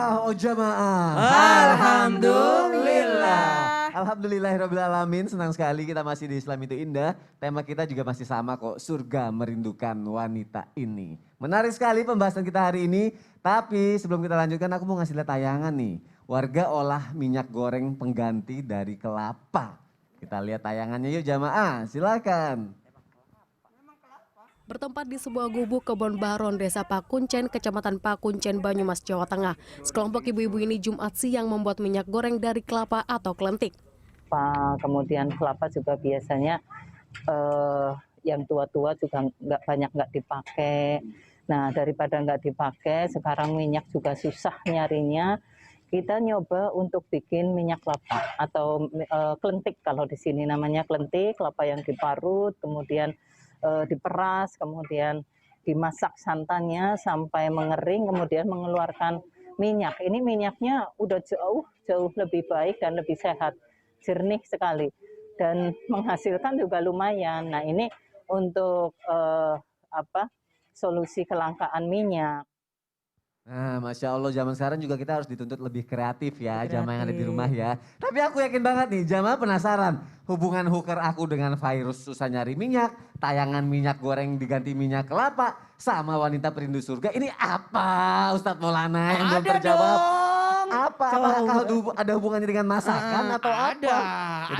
Alhamdulillah, oh jamaah. Alhamdulillah. Alhamdulillahirrabbilalamin, senang sekali kita masih di Islam itu Indah. Tema kita juga masih sama kok, surga merindukan wanita ini. Menarik sekali pembahasan kita hari ini, tapi sebelum kita lanjutkan aku mau ngasih lihat tayangan nih. Warga olah minyak goreng pengganti dari kelapa. Kita lihat tayangannya yuk jamaah, silakan. Bertempat di sebuah gubuk kebun baron Desa Pakuncen, Kecamatan Pakuncen, Banyumas, Jawa Tengah. Sekelompok ibu-ibu ini Jumat siang membuat minyak goreng dari kelapa atau kelentik. Kemudian kelapa juga biasanya yang tua-tua juga nggak dipakai. Nah, daripada nggak dipakai, sekarang minyak juga susah nyarinya. Kita nyoba untuk bikin minyak kelapa atau kelentik, kalau di sini namanya kelentik, kelapa yang diparut, kemudian diperas, kemudian dimasak santannya sampai mengering, kemudian mengeluarkan minyak. Ini minyaknya udah jauh lebih baik dan lebih sehat, jernih sekali, dan menghasilkan juga lumayan. Nah, ini untuk solusi kelangkaan minyak. Nah, Masya Allah zaman sekarang juga kita harus dituntut lebih kreatif ya, jamaah yang ada di rumah ya. Tapi aku yakin banget nih, jamaah penasaran hubungan hooker aku dengan virus susah nyari minyak, tayangan minyak goreng diganti minyak kelapa, sama wanita perindu surga. Ini apa Ustadz Maulana yang belum terjawab? Dong. Apa? Apakah ada hubungannya dengan masakan atau apa?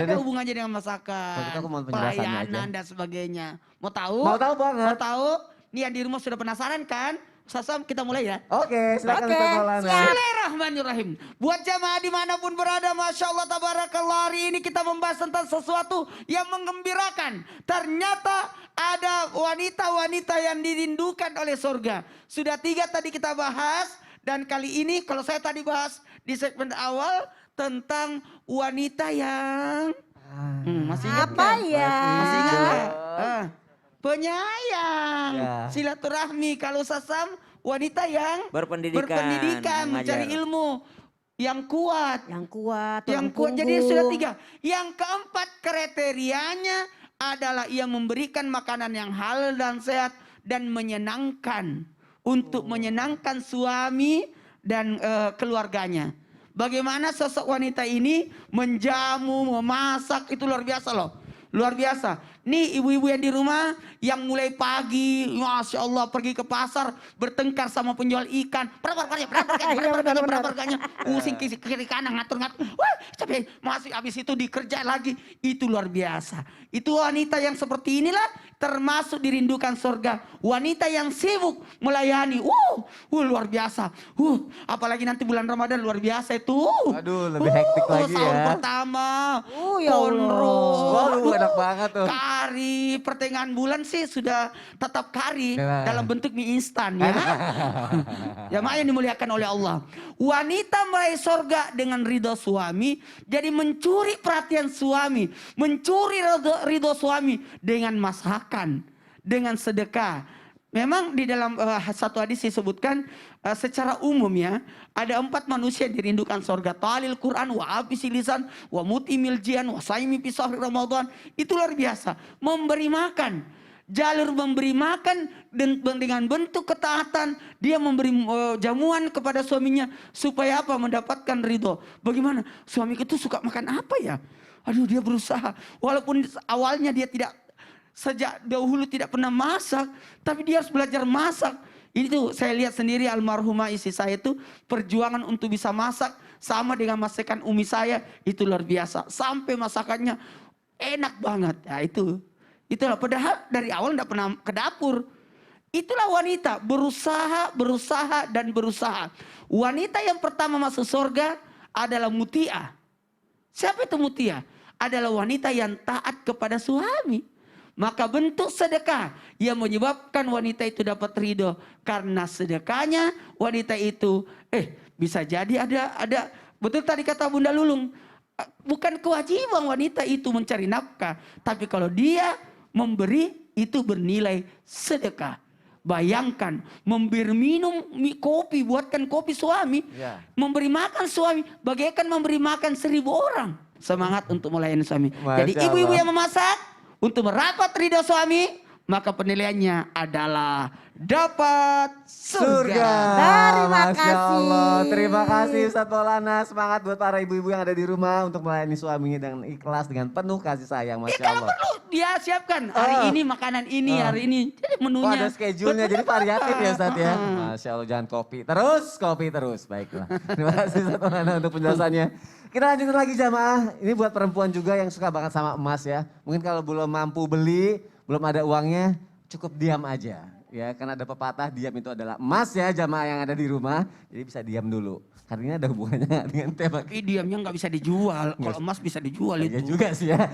Ada hubungannya dengan masakan, Kalau gitu aku mau penjelasannya pelayanan aja. dan sebagainya. Mau tahu? Mau tahu banget. Mau tahu? Nih yang di rumah sudah penasaran kan? Sasam, kita mulai ya. Oke, silakan Ustadz Maulana. Bismillahirrahmanirrahim. Buat jamaah dimanapun berada, Masya Allah, tabarakallah, hari ini kita membahas tentang sesuatu yang menggembirakan. Ternyata ada wanita-wanita yang dirindukan oleh surga. Sudah 3 tadi kita bahas, dan kali ini kalau saya tadi bahas di segmen awal tentang wanita yang masih ingat Apa kan? ya? Masih ingat nggak? Penyayang, Ya. silaturahmi. Kalau Sasam, wanita yang Berpendidikan, mencari mengajar. ilmu, yang kuat. Yang kuat, Yang tulang kuat, jadi punggung. sudah 3. Yang keempat kriterianya adalah ia memberikan makanan yang halal dan sehat dan menyenangkan. Untuk menyenangkan suami dan keluarganya. Bagaimana sosok wanita ini menjamu, memasak, itu luar biasa loh. Luar biasa. Nih ibu-ibu yang di rumah yang mulai pagi, Masya Allah, pergi ke pasar bertengkar sama penjual ikan. Berapa harganya? Pusing kiri kanan ngatur-ngatur. Wah, capek. Masih habis itu dikerja lagi. Itu luar biasa. Itu wanita yang seperti inilah termasuk dirindukan surga. Wanita yang sibuk melayani. Luar biasa. Apalagi nanti bulan Ramadan luar biasa itu. Waduh, lebih hektik lagi Sahur ya. pertama. Ya Allah. Waduh, enak banget tuh. Kari pertengahan bulan sih sudah tetap kari Nah. dalam bentuk mie instan ya. Ya yang dimuliakan oleh Allah. Wanita meraih sorga dengan ridho suami, jadi mencuri perhatian suami, mencuri ridho suami dengan masakan, dengan sedekah. Memang di dalam satu hadis disebutkan secara umum ya, ada 4 manusia yang dirindukan surga. Talil Quran, wa abisi lisan, wa mutimil jian, wa saimi fi sahri Ramadan. Itu luar biasa. Memberi makan. Jalur memberi makan dengan bentuk ketaatan. Dia memberi jamuan kepada suaminya. Supaya apa? Mendapatkan ridho. Bagaimana? Suamiku itu suka makan apa ya? Aduh, dia berusaha. Walaupun awalnya dia tidak, sejak dahulu tidak pernah masak, tapi dia harus belajar masak. Ini tuh saya lihat sendiri almarhumah istri saya itu perjuangan untuk bisa masak sama dengan masakan umi saya, itu luar biasa. Sampai masakannya enak banget. Ya itulah padahal dari awal tidak pernah ke dapur. Itulah wanita berusaha dan berusaha. Wanita yang pertama masuk surga adalah mutiah. Siapa itu mutiah? Adalah wanita yang taat kepada suami. Maka bentuk sedekah yang menyebabkan wanita itu dapat ridho. Karena sedekahnya wanita itu bisa jadi ada betul tadi kata Bunda Lulung. Bukan kewajiban wanita itu mencari nafkah. Tapi kalau dia memberi itu bernilai sedekah. Bayangkan memberi minum kopi, buatkan kopi suami. Ya. Memberi makan suami bagaikan memberi makan 1000 orang. Semangat untuk melayani suami. Masya Jadi ibu-ibu Allah. yang memasak untuk merapat ridho suami, maka penilaiannya adalah dapat surga. Terima Masya kasih. Allah. Terima kasih Ustadz Maulana. Semangat buat para ibu-ibu yang ada di rumah untuk melayani suaminya dengan ikhlas, dengan penuh kasih sayang. Ya Masya kalau Allah. perlu dia siapkan hari ini makanan ini, hari ini. Jadi Oh, menunya. ada schedule-nya, jadi variatif ya Ustadz ya. Heeh. Masya Allah, jangan kopi terus. Baiklah. Terima kasih Ustadz Maulana untuk penjelasannya. Kita lanjutin lagi jamaah. Ini buat perempuan juga yang suka banget sama emas ya. Mungkin kalau belum mampu beli, belum ada uangnya, cukup diam aja. Ya, karena ada pepatah diam itu adalah emas ya jamaah yang ada di rumah. Jadi bisa diam dulu. Karena ini ada hubungannya dengan tema. Tapi diamnya nggak bisa dijual. Kalau emas bisa dijual Iya itu. juga sih ya.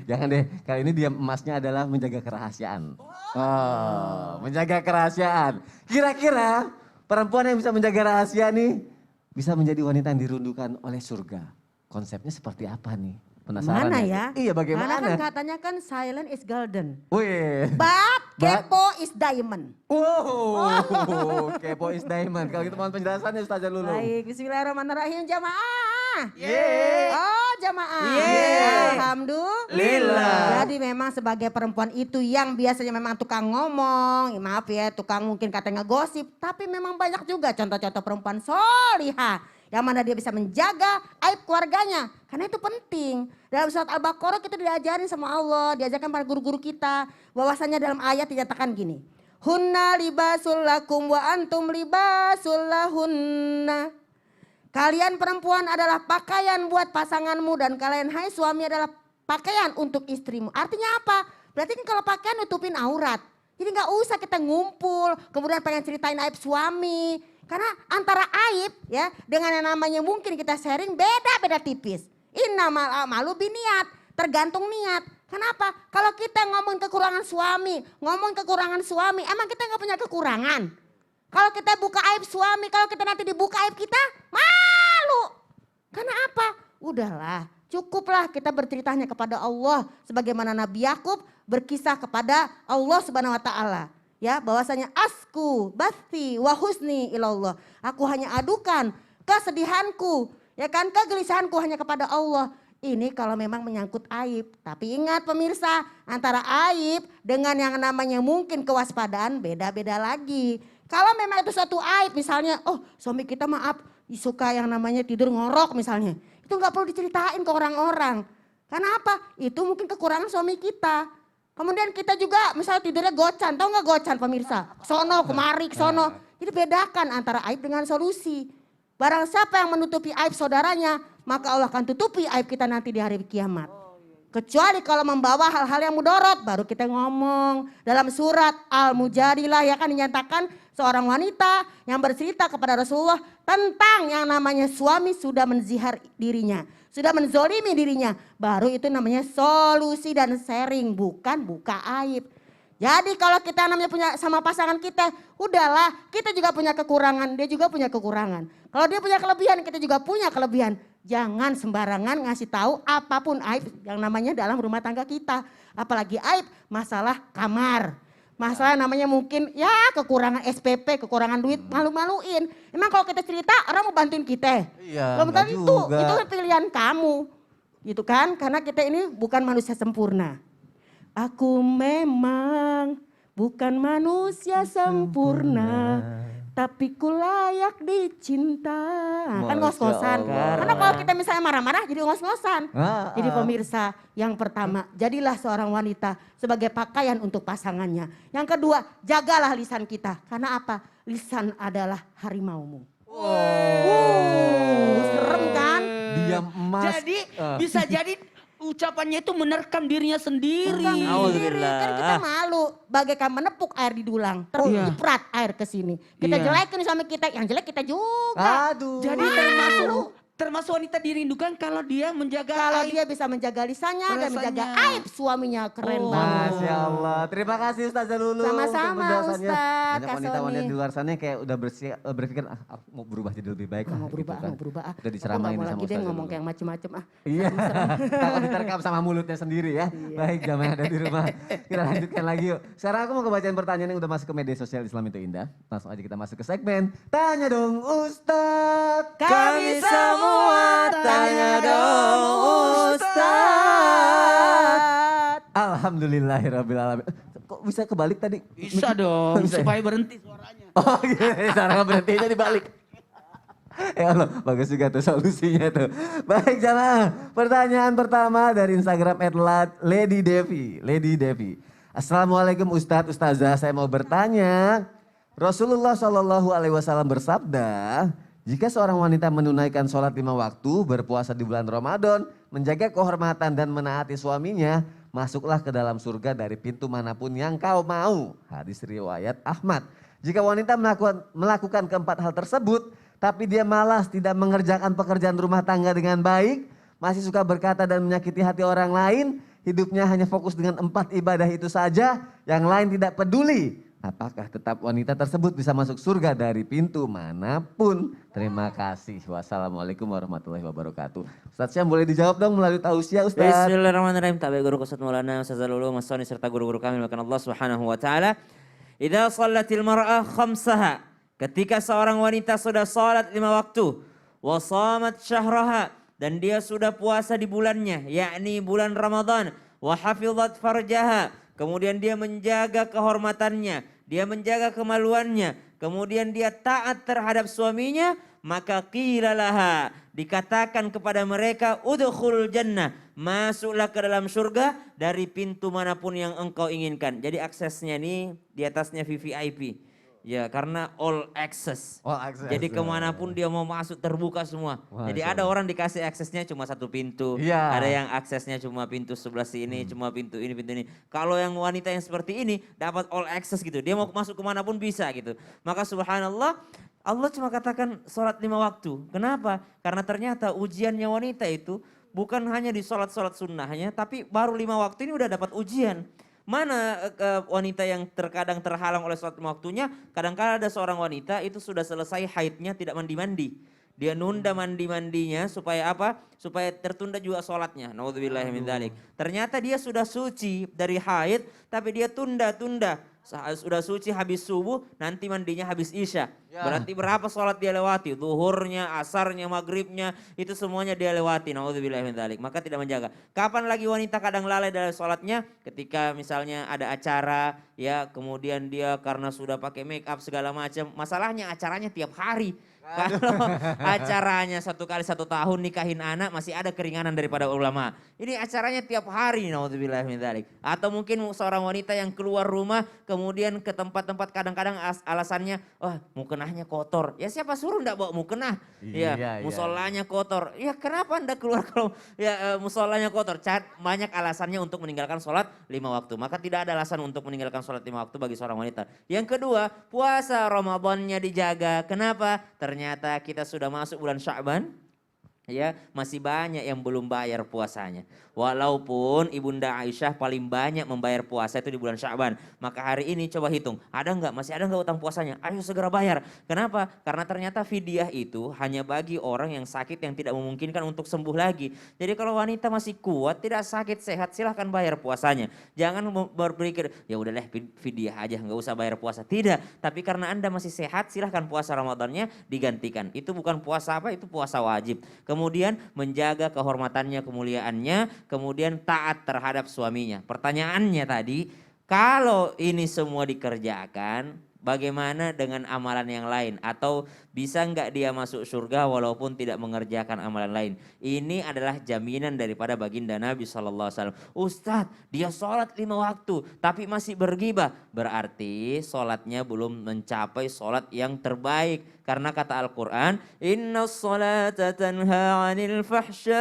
Jangan deh. Kali ini diam emasnya adalah menjaga kerahasiaan. Oh, menjaga kerahasiaan. Kira-kira perempuan yang bisa menjaga rahasia nih bisa menjadi wanita yang dirundukan oleh surga. Konsepnya seperti apa nih? Penasaran Mana ya? Iya, bagaimana? Karena kan katanya kan silent is golden. Wih. But kepo is diamond. Wow, kepo is diamond. Kalau gitu mohon penjelasannya Ustazah Lulu. Baik, bismillahirrahmanirrahim jamaah. Yeay. Oh jamaah. Yeay. Alhamdulillah. Jadi memang sebagai perempuan itu yang biasanya memang tukang ngomong, maaf ya tukang mungkin katanya gosip. Tapi memang banyak juga contoh-contoh perempuan solihah. Yang mana dia bisa menjaga aib keluarganya. Karena itu penting. Dalam surat Al-Baqarah kita diajarin sama Allah, diajarkan para guru-guru kita. Bahwasanya dalam ayat dinyatakan gini. Hunna libasul lakum wa antum libasul lahunna. Kalian perempuan adalah pakaian buat pasanganmu dan kalian hai suami adalah pakaian untuk istrimu. Artinya apa? Berarti kan kalau pakaian nutupin aurat. Jadi gak usah kita ngumpul kemudian pengen ceritain aib suami. Karena antara aib ya dengan yang namanya mungkin kita sharing beda-beda tipis. Innamal a'malu biniat, tergantung niat. Kenapa? Kalau kita ngomong kekurangan suami, emang kita gak punya kekurangan? Kalau kita buka aib suami, kalau kita nanti dibuka aib kita, malu. Karena apa? Udahlah, cukuplah kita berceritanya kepada Allah. Sebagaimana Nabi Yakub berkisah kepada Allah Subhanahu Wa Taala. Ya, bahwasanya asku, bathi, wa husni ilallah. Aku hanya adukan kesedihanku, ya kan, kegelisahanku hanya kepada Allah. Ini kalau memang menyangkut aib. Tapi ingat pemirsa, antara aib dengan yang namanya mungkin kewaspadaan beda-beda lagi. Kalau memang itu suatu aib misalnya, oh suami kita maaf suka yang namanya tidur ngorok misalnya. Itu gak perlu diceritain ke orang-orang. Karena apa? Itu mungkin kekurangan suami kita. Kemudian kita juga misalnya tidurnya gocan, tahu gak gocan pemirsa? Sono kemari sono. Jadi bedakan antara aib dengan solusi. Barang siapa yang menutupi aib saudaranya, maka Allah akan tutupi aib kita nanti di hari kiamat. Kecuali kalau membawa hal-hal yang mudorot, baru kita ngomong. Dalam surat Al-Mujadilah ya kan dinyatakan seorang wanita yang bercerita kepada Rasulullah tentang yang namanya suami sudah menzihar dirinya. Sudah menzolimi dirinya, baru itu namanya solusi dan sharing, bukan buka aib. Jadi kalau kita namanya punya sama pasangan kita, udahlah kita juga punya kekurangan, dia juga punya kekurangan. Kalau dia punya kelebihan, kita juga punya kelebihan. Jangan sembarangan ngasih tahu apapun aib yang namanya dalam rumah tangga kita. Apalagi aib masalah kamar. Masalah namanya mungkin ya kekurangan SPP, kekurangan duit, malu-maluin. Emang kalau kita cerita orang mau bantuin kita? Iya, Belum enggak tentu, juga. itu kan pilihan kamu. Gitu kan, karena kita ini bukan manusia sempurna. Aku memang bukan manusia sempurna. Tapi ku layak dicinta. Kan Masya ngos-ngosan. Allah. Karena kalau kita misalnya marah-marah jadi ngos-ngosan. Jadi Ah. pemirsa yang pertama, jadilah seorang wanita sebagai pakaian untuk pasangannya. Yang kedua, jagalah lisan kita. Karena apa? Lisan adalah harimaumu. Serem kan? Diam emas. Jadi bisa jadi ucapannya itu menerkam dirinya sendiri. Bukan sendiri, Auzubillah. kan kita malu. Bagaikan menepuk air di dulang. Terciprat air ke sini. Kita Iya. jelekin suami kita, yang jelek kita juga. Aduh. Jadi termasuk wanita dirindukan kalau dia menjaga Kalau aib. dia bisa menjaga lisannya dan Lisannya. menjaga aib suaminya, keren Oh. banget. Masya Allah. Terima kasih Ustazah Lulu. Sama-sama, untuk penjelasannya. Ustaz, Banyak Kak wanita-wanita Sony. di luar sana yang kayak udah berpikir aku mau berubah jadi lebih baik. Mau berubah, kan. mau berubah. Udah Aku nggak diceramain mau sama lagi deh Ustazah ngomong Lulu. kayak macem-macem ah. Iya, takut diterkam sama mulutnya sendiri ya. Baik, jamaah yang ada di rumah. Kita lanjutkan lagi yuk. Sekarang aku mau kebacain pertanyaan yang udah masuk ke media sosial Islam itu Indah. Langsung aja kita masuk ke segmen Tanya Dong Ustadz. Kami semua tanya dong Ustaz. Alhamdulillahirrabbilalamin. kok bisa kebalik tadi? Bisa dong, Bisa ya? supaya berhenti suaranya. Oh gitu, cara berhentinya dibalik. Ya Allah, bagus juga tuh solusinya tuh. Baik jamaah, pertanyaan pertama dari Instagram @Lady Devi. Lady Devi. Assalamualaikum Ustadz, Ustazah, saya mau bertanya. Rasulullah Shallallahu Alaihi Wasallam bersabda, jika seorang wanita menunaikan sholat 5 waktu, berpuasa di bulan Ramadan, menjaga kehormatan dan menaati suaminya, masuklah ke dalam surga dari pintu manapun yang kau mau. Hadis riwayat Ahmad. Jika wanita melakukan keempat hal tersebut, tapi dia malas tidak mengerjakan pekerjaan rumah tangga dengan baik, masih suka berkata dan menyakiti hati orang lain, hidupnya hanya fokus dengan 4 ibadah itu saja, yang lain tidak peduli. Apakah tetap wanita tersebut bisa masuk surga dari pintu manapun? Terima kasih. Wassalamualaikum warahmatullahi wabarakatuh. Ustaz Syam boleh dijawab dong melalui tausiah Ustaz. Bismillahirrahmanirrahim. Tabi guru Ustaz Maulana, Ustaz Lulu, Mas Soni serta guru-guru kami melakukan Allah Subhanahu wa taala. Idza shallatil mar'ah khamsaha. Ketika seorang wanita sudah salat 5 waktu, wa shamat syahraha, dan dia sudah puasa di bulannya, yakni bulan Ramadan, wa hafizat farjaha, kemudian dia menjaga kehormatannya, dia menjaga kemaluannya, kemudian dia taat terhadap suaminya, maka qila laha, dikatakan kepada mereka, udkhulul jannah, masuklah ke dalam surga dari pintu manapun yang engkau inginkan. Jadi aksesnya nih di atasnya VVIP. Ya karena all access. All access. Jadi kemanapun dia mau masuk terbuka semua. Jadi ada orang dikasih aksesnya cuma 1 pintu. Iya. Ada yang aksesnya cuma pintu sebelah sini, cuma pintu ini, pintu ini. Kalau yang wanita yang seperti ini dapat all access gitu. Dia mau masuk kemanapun bisa gitu. Maka subhanallah Allah cuma katakan sholat 5 waktu. Kenapa? Karena ternyata ujiannya wanita itu bukan hanya di sholat-sholat sunnahnya. Tapi baru 5 waktu ini udah dapat ujian. Mana wanita yang terkadang terhalang oleh sholat 5 waktunya, kadang-kadang ada seorang wanita itu sudah selesai haidnya tidak mandi-mandi. Dia nunda mandi-mandinya supaya apa? Supaya tertunda juga sholatnya. Naudzubillahi min dzalik. Ternyata dia sudah suci dari haid tapi dia tunda-tunda. Sudah suci habis subuh, nanti mandinya habis isya. Berarti berapa sholat dia lewati? Zuhurnya, asarnya, maghribnya, itu semuanya dia lewati. Naudzubillahi min dzalik. Maka tidak menjaga. Kapan lagi wanita kadang lalai dalam sholatnya? Ketika misalnya ada acara, ya kemudian dia karena sudah pakai make up segala macam. Masalahnya acaranya tiap hari. Kalau acaranya 1 kali 1 tahun nikahin anak masih ada keringanan daripada ulama. Ini acaranya tiap hari, naudzubillahi min dzalik. Atau mungkin seorang wanita yang keluar rumah kemudian ke tempat-tempat kadang-kadang alasannya, wah mukenahnya kotor. Ya siapa suruh ndak bawa mukenah? Ya musolanya kotor. Ya kenapa anda keluar kalau ya musolanya kotor? Banyak alasannya untuk meninggalkan sholat 5 waktu. Maka tidak ada alasan untuk meninggalkan sholat 5 waktu bagi seorang wanita. Yang kedua, puasa Ramadannya dijaga. Kenapa? Ternyata kita sudah masuk bulan Sya'ban, ya masih banyak yang belum bayar puasanya. Walaupun Ibunda Aisyah paling banyak membayar puasa itu di bulan Sya'ban. Maka hari ini coba hitung, masih ada nggak utang puasanya? Ayo segera bayar. Kenapa? Karena ternyata fidyah itu hanya bagi orang yang sakit yang tidak memungkinkan untuk sembuh lagi. Jadi kalau wanita masih kuat, tidak sakit, sehat, silahkan bayar puasanya. Jangan berpikir, ya udahlah fidyah aja, nggak usah bayar puasa. Tidak, tapi karena Anda masih sehat, silahkan puasa Ramadannya digantikan. Itu bukan puasa apa, itu puasa wajib. Kemudian menjaga kehormatannya, kemuliaannya, kemudian taat terhadap suaminya. Pertanyaannya tadi, kalau ini semua dikerjakan, bagaimana dengan amalan yang lain? Atau bisa nggak dia masuk surga walaupun tidak mengerjakan amalan lain? Ini adalah jaminan daripada baginda Nabi SAW. Ustadz, dia sholat 5 waktu tapi masih bergibah. Berarti sholatnya belum mencapai sholat yang terbaik. Karena kata Al-Quran, Inna sholata tanha anil fahsyai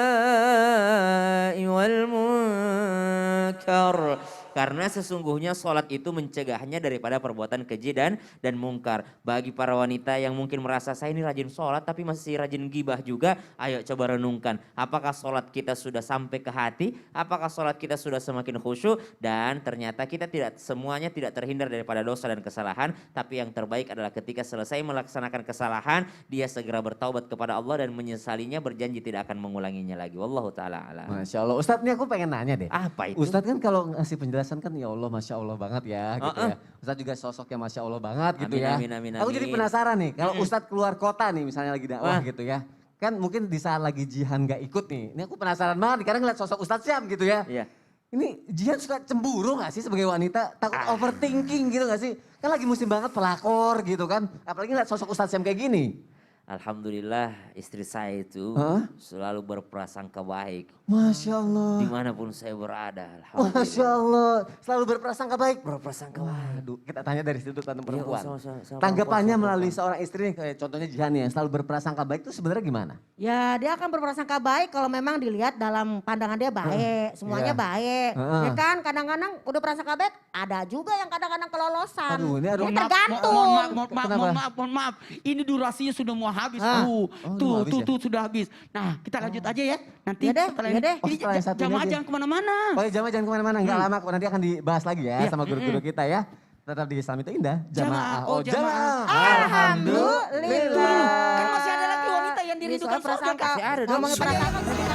wal munkar. Karena sesungguhnya sholat itu mencegahnya daripada perbuatan keji dan mungkar. Bagi para wanita yang mungkin merasa saya ini rajin sholat tapi masih rajin gibah juga. Ayo coba renungkan. Apakah sholat kita sudah sampai ke hati? Apakah sholat kita sudah semakin khusyuk? Dan ternyata kita semuanya tidak terhindar daripada dosa dan kesalahan. Tapi yang terbaik adalah ketika selesai melaksanakan kesalahan, dia segera bertaubat kepada Allah dan menyesalinya, berjanji tidak akan mengulanginya lagi. Wallahu ta'ala a'lam. Masya Allah. Ustadz ini aku pengen nanya deh. Apa itu? Ustadz kan kalau ngasih penjelasan kan ya Allah Masya Allah banget ya gitu ya. Ustadz juga sosoknya Masya Allah banget gitu ya. Amin. Aku jadi penasaran nih kalau Ustadz keluar kota nih misalnya lagi dakwah gitu ya. Kan mungkin di saat lagi jihan gak ikut nih. Ini aku penasaran banget nih karena ngeliat sosok Ustadz Syam gitu ya. Iya. Ini Jihan suka cemburu gak sih sebagai wanita? Takut overthinking gitu gak sih? Kan lagi musim banget pelakor gitu kan. Apalagi lihat sosok Ustadz Syam kayak gini. Alhamdulillah istri saya itu Hah? selalu berprasangka baik. Masya Allah. Dimanapun saya berada, Masya alhamdulillah. Allah. Selalu berprasangka baik. Berprasangka baik. Waduh, kita tanya dari sudut pandang perempuan. sama Tanggapannya perempuan, melalui perempuan. seorang istri nih, kayak contohnya Jihan ya, selalu berprasangka baik itu sebenarnya gimana? Ya dia akan berprasangka baik kalau memang dilihat dalam pandangan dia baik. Semuanya Iya. baik. Heeh. Ya kan kadang-kadang udah prasangka baik ada juga yang kadang-kadang kelolosan. Aduh, ini aduh. Ini tergantung. Mohon maaf. Ini durasinya sudah mau habis. Ah. Oh, udah mau habis ya? Tuh sudah habis. Nah kita lanjut aja ya. Nanti Iya deh, setelah iya ini. deh. Oh, Ini setelah yang satu ini jamaah aja. jangan kemana-mana. Oh ya jangan kemana-mana, nggak lama kok nanti akan dibahas lagi ya Iya. sama guru-guru kita ya. Tetap di Islam itu indah, jamaah. Oh, jamaah. Alhamdulillah. Kan masih ada lagi wanita yang Ini dirindukan soal surga, prasangka. Kak. Masih ada dong. Ngomongin prasangka.